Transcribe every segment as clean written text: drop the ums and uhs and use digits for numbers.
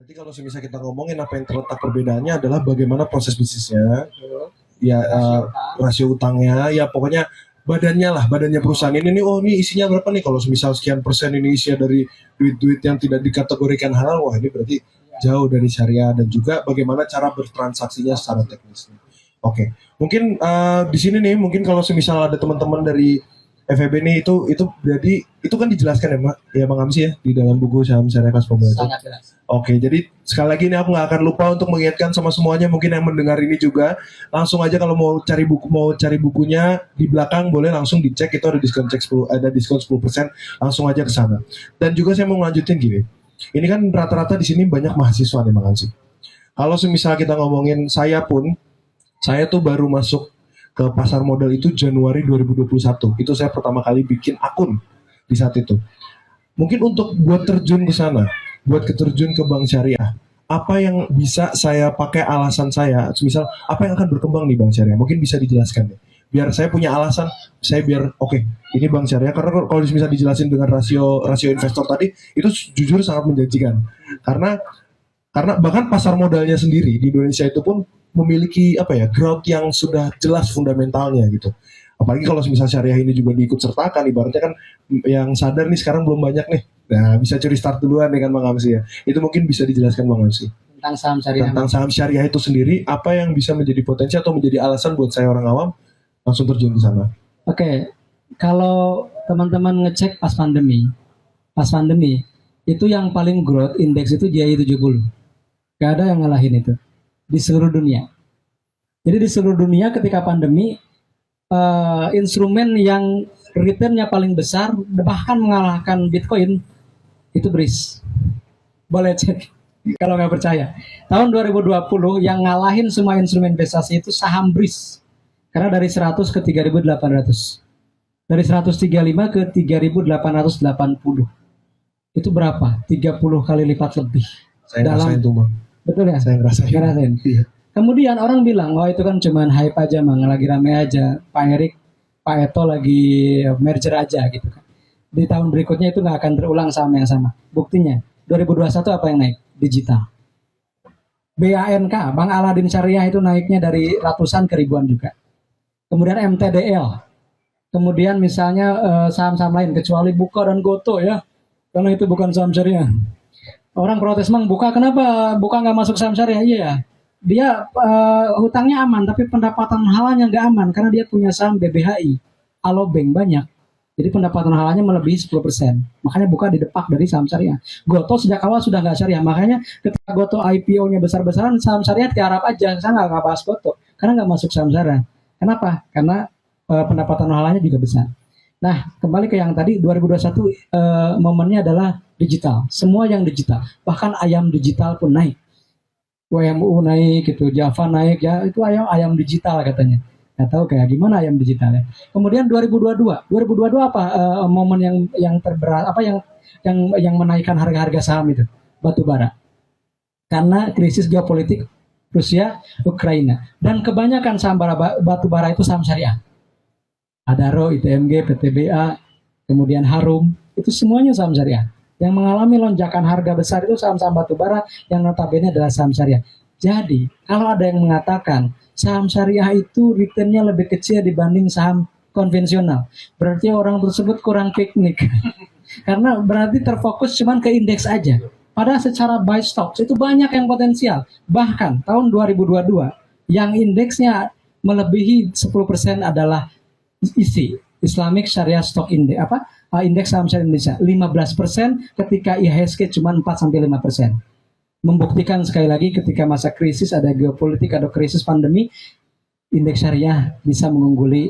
Berarti kalau misalnya kita ngomongin apa yang terletak perbedaannya adalah bagaimana proses bisnisnya, ya rasio utangnya, ya pokoknya badannya lah, badannya perusahaan ini nih, oh ini isinya berapa nih, kalau misal sekian persen ini isinya dari duit-duit yang tidak dikategorikan halal, wah ini berarti jauh dari syariah, dan juga bagaimana cara bertransaksinya secara teknis. Oke, mungkin di sini nih, mungkin kalau semisal ada teman-teman dari FEB nih, itu berarti itu kan dijelaskan ya, ya Bang Amsi ya, di dalam buku Saham Syariah Kelas Pembaca. Sangat jelas. Oke, jadi sekali lagi ini aku nggak akan lupa untuk mengingatkan sama semuanya, mungkin yang mendengar ini juga, langsung aja kalau mau cari bukunya di belakang boleh langsung dicek, itu ada diskon 10%, langsung aja ke sana. Dan juga saya mau ngelanjutin gini. Ini kan rata-rata di sini banyak mahasiswa nih Bang Amsi. Kalau semisal kita ngomongin saya tuh baru masuk ke pasar modal itu Januari 2021. Itu saya pertama kali bikin akun di saat itu. Mungkin untuk buat terjun ke sana, buat terjun ke bank syariah, apa yang bisa saya pakai alasan saya, misal apa yang akan berkembang di bank syariah, mungkin bisa dijelaskan nih. Biar saya punya alasan, saya biar oke, ini bank syariah, karena kalau bisa dijelasin dengan rasio investor tadi, itu jujur sangat menjanjikan. Karena bahkan pasar modalnya sendiri di Indonesia itu pun memiliki growth yang sudah jelas fundamentalnya gitu. Apalagi kalau misal syariah ini juga diikut sertakan, ibaratnya kan yang sadar nih sekarang belum banyak nih. Nah, bisa curi start duluan dengan Bang Amsi ya. Itu mungkin bisa dijelaskan Bang Amsi. Tentang saham syariah. Tentang saham syariah itu sendiri, apa yang bisa menjadi potensi atau menjadi alasan buat saya orang awam langsung terjun ke sana. Oke, kalau teman-teman ngecek pas pandemi, itu yang paling growth indeks itu GI 70. Gak ada yang ngalahin itu di seluruh dunia. Jadi di seluruh dunia ketika pandemi, instrumen yang returnnya paling besar, bahkan mengalahkan Bitcoin, itu BRIS. Boleh cek kalau nggak percaya. Tahun 2020 yang ngalahin semua instrumen investasi itu saham BRIS. Karena dari 100 ke 3.800. Dari 135 ke 3.880. Itu berapa? 30 kali lipat lebih. Saya ngerasain tuh Bang. Betul ya? Saya ngerasain. Iya. Kemudian orang bilang, oh itu kan cuman hype aja, Mang, lagi rame aja. Pak Erik, Pak Eto lagi merger aja gitu kan. Di tahun berikutnya itu nggak akan terulang sama yang sama. Buktinya, 2021 apa yang naik? Digital. BANK, Bank Aladin Syariah itu naiknya dari ratusan ke ribuan juga. Kemudian MTDL. Kemudian misalnya saham-saham lain, kecuali Buka dan Goto ya. Karena itu bukan saham syariah. Orang protes, Mang, Buka kenapa? Buka nggak masuk saham syariah? Iya, dia hutangnya aman, tapi pendapatan halalnya nggak aman karena dia punya saham BBHI, Alobank banyak. Jadi pendapatan halalnya melebihi 10%. Makanya Buka didepak dari saham syariah. Goto sejak awal sudah nggak syariah. Makanya ketika Goto IPO-nya besar-besaran, saham syariah tiarap aja. Saya nggak bahas Goto karena nggak masuk saham syariah. Kenapa? Karena pendapatan halalnya juga besar. Nah, kembali ke yang tadi, 2021 momennya adalah digital. Semua yang digital. Bahkan ayam digital pun naik. WMU naik gitu, Java naik ya, itu ayam digital katanya. Nggak tahu kayak gimana ayam digital ya. Kemudian 2022 apa momen yang terberat, apa yang menaikkan harga-harga saham itu? Batu bara. Karena krisis geopolitik Rusia, Ukraina. Dan kebanyakan saham batu bara itu saham syariah. Adaro, ITMG, PTBA, kemudian Harum, itu semuanya saham syariah. Yang mengalami lonjakan harga besar itu saham-saham batubara yang notabene adalah saham syariah. Jadi, kalau ada yang mengatakan saham syariah itu returnnya lebih kecil dibanding saham konvensional, berarti orang tersebut kurang piknik. Karena berarti terfokus cuma ke indeks aja. Padahal secara buy stocks itu banyak yang potensial. Bahkan tahun 2022 yang indeksnya melebihi 10% adalah ISI, Islamic Sharia Stock Index, indeks saham syariah Indonesia 15%, ketika IHSG cuma 4-5%. Membuktikan sekali lagi ketika masa krisis, ada geopolitik, ada krisis pandemi, indeks syariah bisa mengungguli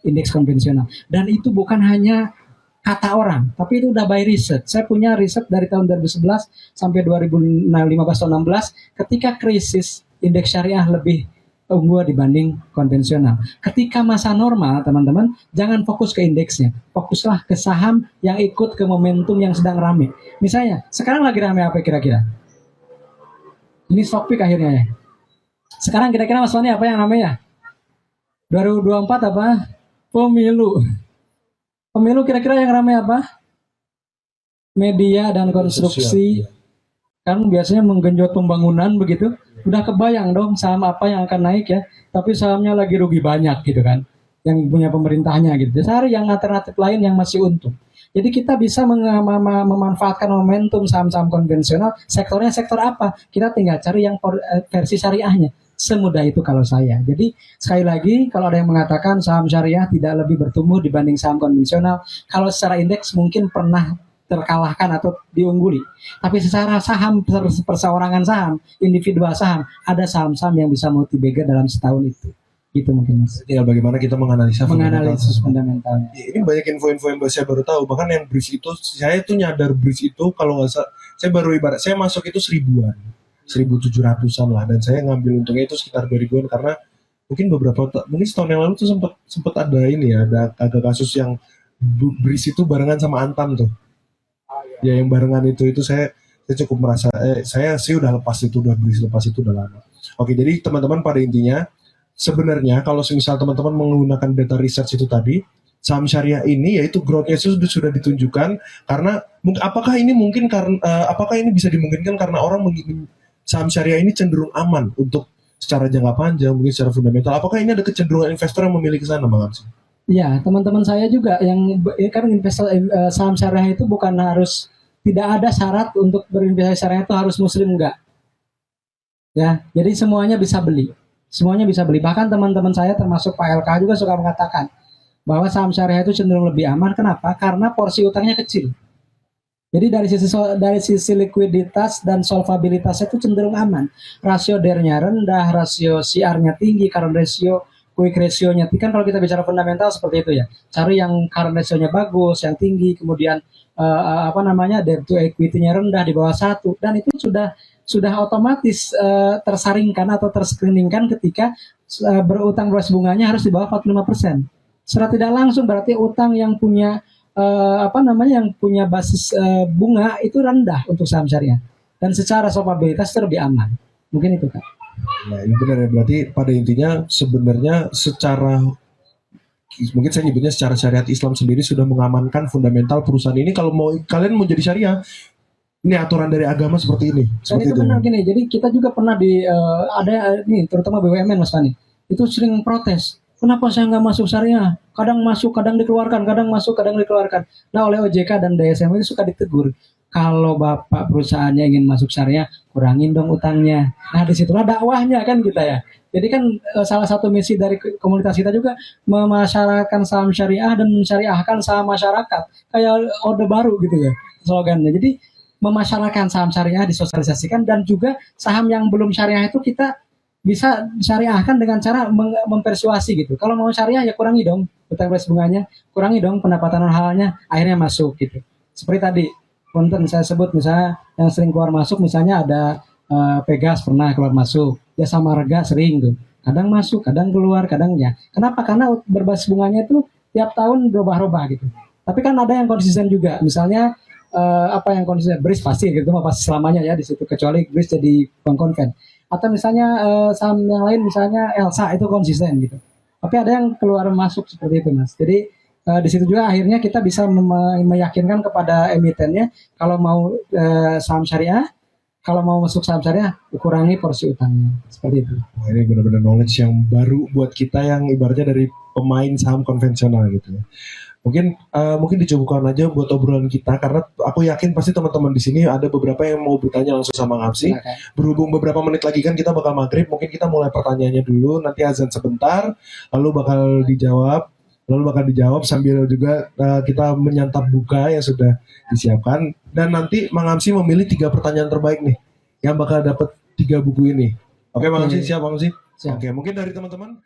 indeks konvensional. Dan itu bukan hanya kata orang, tapi itu udah by riset. Saya punya riset dari tahun 2011 sampai 2015-16, ketika krisis indeks syariah lebih unggul dibanding konvensional. Ketika masa normal, teman-teman, jangan fokus ke indeksnya. Fokuslah ke saham yang ikut ke momentum yang sedang rame. Misalnya, sekarang lagi rame apa kira-kira? Ini stock pick akhirnya ya. Sekarang kira-kira Mas Fani apa yang namanya? 2024 apa? Pemilu. Pemilu kira-kira yang rame apa? Media dan konstruksi. kan biasanya menggenjot pembangunan begitu, udah kebayang dong saham apa yang akan naik ya, tapi sahamnya lagi rugi banyak gitu kan, yang punya pemerintahnya gitu. Cari yang alternatif lain yang masih untung. Jadi kita bisa memanfaatkan momentum saham-saham konvensional, sektornya sektor apa? Kita tinggal cari yang versi syariahnya. Semudah itu kalau saya. Jadi sekali lagi kalau ada yang mengatakan saham syariah tidak lebih bertumbuh dibanding saham konvensional, kalau secara indeks mungkin pernah terkalahkan atau diungguli. Tapi secara saham, perseorangan saham, individual saham, ada saham-saham yang bisa multi bagger dalam setahun itu. Gitu mungkin Mas. Tinggal bagaimana kita menganalisa fundamentalnya. Ini banyak info-info yang saya baru tahu. Bahkan yang bridge itu, saya tuh nyadar bridge itu kalau nggak salah, saya baru ibarat saya masuk itu 1000-an, 1700-an lah, dan saya ngambil untungnya itu sekitar 2000-an karena mungkin mungkin setahun yang lalu tuh sempat ada ini ya, ada kasus yang bridge itu barengan sama Antam tuh. Ya yang barengan itu saya cukup merasa saya sih udah bridge lepas itu udah lama. Oke, jadi teman-teman pada intinya sebenarnya kalau misal teman-teman menggunakan data research itu tadi, saham syariah ini yaitu growth-nya sudah ditunjukkan karena apakah ini bisa dimungkinkan karena orang saham syariah ini cenderung aman untuk secara jangka panjang, mungkin secara fundamental. Apakah ini ada kecenderungan investor yang memilih ke sana, Bang Amsi? Ya, teman-teman saya juga yang kan investor saham syariah itu bukan harus, tidak ada syarat untuk berinvestasi syariah itu harus muslim, enggak. Ya, jadi semuanya bisa beli. Semuanya bisa beli. Bahkan teman-teman saya termasuk Pak LK juga suka mengatakan bahwa saham syariah itu cenderung lebih aman. Kenapa? Karena porsi utangnya kecil. Jadi dari sisi likuiditas dan solvabilitasnya itu cenderung aman. Rasio DER-nya rendah, rasio CR-nya tinggi, current ratio, quick ratio-nya tinggi. Kan kalau kita bicara fundamental seperti itu ya. Cari yang current ratio-nya bagus, yang tinggi, kemudian debt to equity-nya rendah di bawah 1, dan itu sudah otomatis tersaringkan atau terscreeningkan ketika berutang beras bunganya harus di bawah 45%. Secara tidak langsung berarti utang yang punya yang punya basis bunga itu rendah untuk saham syariah, dan secara solvabilitas itu lebih aman. Mungkin itu Kak. Nah ini benar ya, berarti pada intinya sebenarnya mungkin saya nyebutnya secara syariat Islam sendiri sudah mengamankan fundamental perusahaan ini. Kalau kalian mau jadi syariah, ini aturan dari agama seperti ini. Dan itu benar gini. Jadi kita juga pernah ada nih, terutama BUMN Mas Fani, itu sering protes. Kenapa saya nggak masuk syariah? Kadang masuk, kadang dikeluarkan, kadang masuk, kadang dikeluarkan. Nah oleh OJK dan DSM itu suka ditegur. Kalau bapak perusahaannya ingin masuk syariah, kurangin dong utangnya. Nah disitulah dakwahnya kan kita ya. Jadi kan salah satu misi dari komunitas kita juga memasyarakatkan saham syariah dan mensyariahkan saham masyarakat. Kayak orde baru gitu ya slogannya. Jadi memasyarakatkan saham syariah disosialisasikan, dan juga saham yang belum syariah itu kita bisa syariahkan dengan cara mempersuasi gitu. Kalau mau syariah ya kurangi dong utang beras bunganya, kurangi dong pendapatan halalnya, akhirnya masuk gitu. Seperti tadi konten saya sebut misalnya yang sering keluar masuk, misalnya ada Pegas pernah keluar masuk, Jasa Marga sering tuh, kadang masuk, kadang keluar, kadang ya. Kenapa? Karena berbasis bunganya itu tiap tahun berubah-ubah gitu. Tapi kan ada yang konsisten juga, misalnya yang konsisten, BRIS pasti gitu, pasti selamanya ya di situ, kecuali BRIS jadi bank konven. Atau misalnya saham yang lain, misalnya Elsa itu konsisten gitu. Tapi ada yang keluar masuk seperti itu Mas. Jadi di situ juga akhirnya kita bisa meyakinkan kepada emitennya kalau mau saham syariah, kalau mau masuk saham syariah, kurangi porsi utangnya. Seperti itu. Wah, ini benar-benar knowledge yang baru buat kita yang ibaratnya dari pemain saham konvensional gitu ya. Mungkin dicobakan aja buat obrolan kita, karena aku yakin pasti teman-teman di sini ada beberapa yang mau bertanya langsung sama Ngapsi. Berhubung beberapa menit lagi kan kita bakal maghrib, mungkin kita mulai pertanyaannya dulu, nanti azan sebentar, lalu bakal dijawab sambil juga kita menyantap buka yang sudah disiapkan, dan nanti Mang Amsi memilih 3 pertanyaan terbaik nih yang bakal dapat 3 buku ini. Oke, Mang Amsi siap, Mang Amsi? Oke, mungkin dari teman-teman